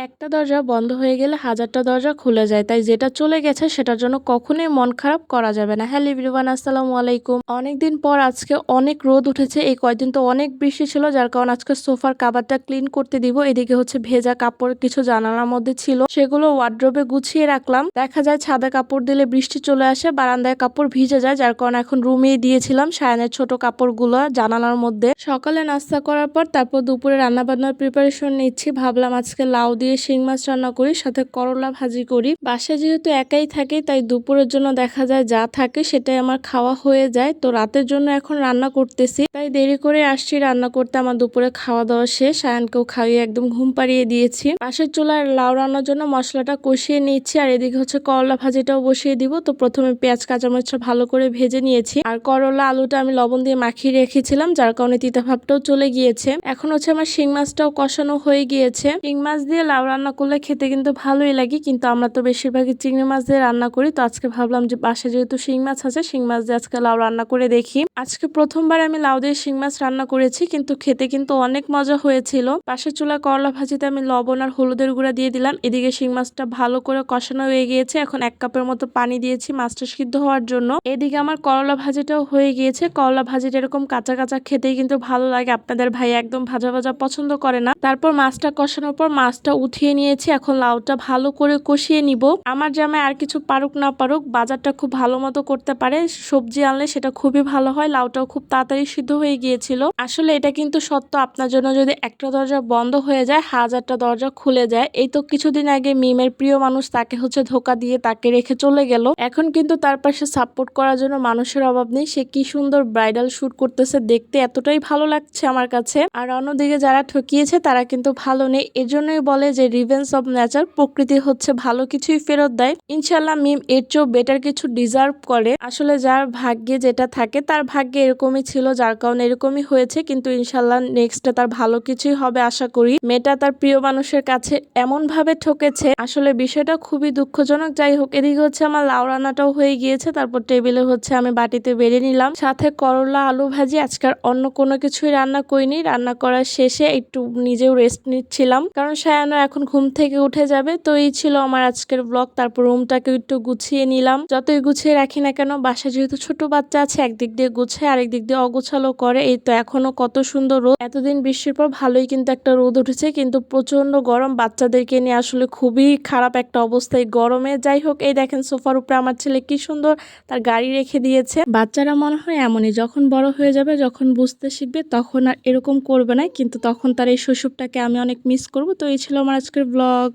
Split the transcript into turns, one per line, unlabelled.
একটা দরজা বন্ধ হয়ে গেলে হাজারটা দরজা খুলে যায়, তাই যেটা চলে গেছে সেটার জন্য কখনোই মন খারাপ করা যাবে না। হ্যালো এভরিওয়ান, আসসালামু আলাইকুম। অনেকদিন পর আজকে অনেক রোদ উঠেছে। এই কয়দিন তো অনেক বৃষ্টি ছিল, যার কারণে আজকে সোফার কাভারটা ক্লিন করতে দিব। এদিকে হচ্ছে ভেজা কাপড় কিছু জানালার মধ্যে ছিল, সেগুলো ওয়ার্ড্রোবে গুছিয়ে রাখলাম। দেখা যায় ছাদে কাপড় দিলে বৃষ্টি চলে আসে, বারান্দায় কাপড় ভিজে যায়, যার কারণে এখন রুমেই দিয়েছিলাম সায়ানের ছোট কাপড়গুলো জানালার মধ্যে। সকালে নাস্তা করার পর তারপর দুপুরে রান্না বান্নার প্রিপারেশন নিচ্ছি। ভাবলাম আজকে লাউ দিয়ে শিং মাছ রান্না করি, সাথে করলা ভাজি করি। বাসায় যেহেতু একাই থাকি, তাই দুপুরের জন্য দেখা যায় যা থাকে সেটাই আমার খাওয়া হয়ে যায়। তো রাতের জন্য এখন রান্না করতেছি, তাই দেরি করে আসছি রান্না করতে। আমার দুপুরে খাওয়া দাওয়া শেষ, সায়ানকেও খাইয়ে একদম ঘুম পাড়িয়ে দিয়েছি। পাশের চুলার লাউ রান্নার জন্য মশলাটা কষিয়ে নিচ্ছি, আর এদিকে হচ্ছে করলা ভাজিটাও বসিয়ে দিব। তো প্রথমে পেঁয়াজ কাঁচামরিচটা ভালো করে ভেজে নিয়েছি, আর করলা আলুটা আমি লবণ দিয়ে মাখিয়ে রেখেছিলাম, যার কারণে তিতা ভাবটাও চলে গিয়েছে। এখন হচ্ছে আমার শিং মাছটাও কষানো হয়ে গিয়েছে। শিং মাছ দিয়ে লাউ রান্না করলে খেতে কিন্তু ভালোই লাগে, কিন্তু আমরা তো বেশিরভাগই চিংড়ি মাছ দিয়ে রান্না করি। তো আজকে ভাবলাম যে বাসায় যেহেতু শিং মাছ আছে, শিং মাছ দিয়ে আজকে লাউ রান্না করে দেখি। আজকে প্রথমবার আমি লাউ দিয়ে শিং মাছ রান্না করেছি, কিন্তু খেতে কিন্তু অনেক মজা হয়েছিল। পাশের চুলা করলা ভাজিতে আমি লবণ আর হলুদের গুঁড়া দিয়ে দিলাম। এদিকে শিং মাছটা ভালো করে কষানো হয়ে গিয়েছে। এখন 1 কাপের মতো পানি দিয়েছি মাছটা সিদ্ধ হওয়ার জন্য। এদিকে আমার করলা ভাজিটাও হয়ে গিয়েছে। করলা ভাজিটা এরকম কাঁচা কাঁচা খেতেই কিন্তু ভালো লাগে, আপনাদের ভাই একদম ভাজা ভাজা পছন্দ করে না। তারপর মাছটা কষানোর পর মাছটা উঠিয়ে নিয়েছি। এখন লাউটা ভালো করে কষিয়ে নিব। আমার জামাই আর কিছু পারুক না পারুক, বাজারটা খুব ভালো মতো করতে পারে। সবজি আনলে সেটা খুবই ভালো হয়। লাউটাও খুব তাড়াতাড়ি সিদ্ধ হয়ে গিয়েছিল। আসলে এটা কিন্তু সত্য, আপনার জন্য যদি একটা দরজা বন্ধ হয়ে যায়, হাজারটা দরজা খুলে যায়। এই তো কিছুদিন আগে মিমের প্রিয় মানুষ তাকে হচ্ছে ধোকা দিয়ে তাকে রেখে চলে গেল। এখন কিন্তু তার পাশে সাপোর্ট করার জন্য মানুষের অভাব নেই। সে কি সুন্দর ব্রাইডাল শুট করতেছে, দেখতে এতটাই ভালো লাগছে আমার কাছে। আর অন্যদিকে যারা ঠকিয়েছে তারা কিন্তু ভালো নেই। এজন্যই বলে যে রিভেঞ্জ অফ নেচার, প্রকৃতি হচ্ছে ভালো কিছুই ফেরত দেয়। ইনশাল্লাহ মিম এর চেয়েও বেটার কিছু ডিজার্ভ করে। আসলে যার ভাগ্যে যেটা থাকে, তার ভাগ্যে এরকমই ছিল, যার কারণে এরকমই হয়েছে। কিন্তু ইনশাল্লাহ নেক্সটে তার ভালো কিছুই হবে আশা করি। মেয়েটা তার প্রিয় মানুষের কাছে এমন ভাবে ঠকেছে, আসলে বিষয়টা খুবই দুঃখজনক। যাই হোক, এদিকে হচ্ছে আমার লাউ রান্নাটাও হয়ে গিয়েছে। তারপর টেবিলে হচ্ছে আমি বাটিতে বেড়ে নিলাম, সাথে করলা আলু ভাজি। আজকাল অন্য কোনো কিছুই রান্না করিনি। রান্না করার শেষে একটু নিজেও রেস্ট নিচ্ছিলাম, কারণ সায়ানো এখন ঘুম থেকে উঠে যাবে। তো এই ছিল আমার আজকের ব্লগ। তারপর রুমটাকে একটু গুছিয়ে নিলাম। যতই গুছিয়ে রাখি না কেন, বাসায় যেহেতু ছোট বাচ্চা আছে, একদিক দিয়ে গুছায় আরেক দিক দিয়ে অগোছালো করে। এই তো এখনো কত সুন্দর রোদ। এতদিন বৃষ্টির পর ভালোই কিন্তু একটা রোদ উঠেছে, কিন্তু প্রচন্ড গরম। বাচ্চাদেরকে নিয়ে আসলে খুবই খারাপ একটা অবস্থা এই গরমে। যাই হোক, এই দেখেন সোফার উপরে আমার ছেলে কি সুন্দর তার গাড়ি রেখে দিয়েছে। বাচ্চারা মনে হয় এমনই, যখন বড় হয়ে যাবে, যখন বুঝতে শিখবে, তখন আর এরকম করবে না। কিন্তু তখন তার এই শৈশবটাকে আমি অনেক মিস করব। তো এই ছিল আমার আজকের ব্লগ।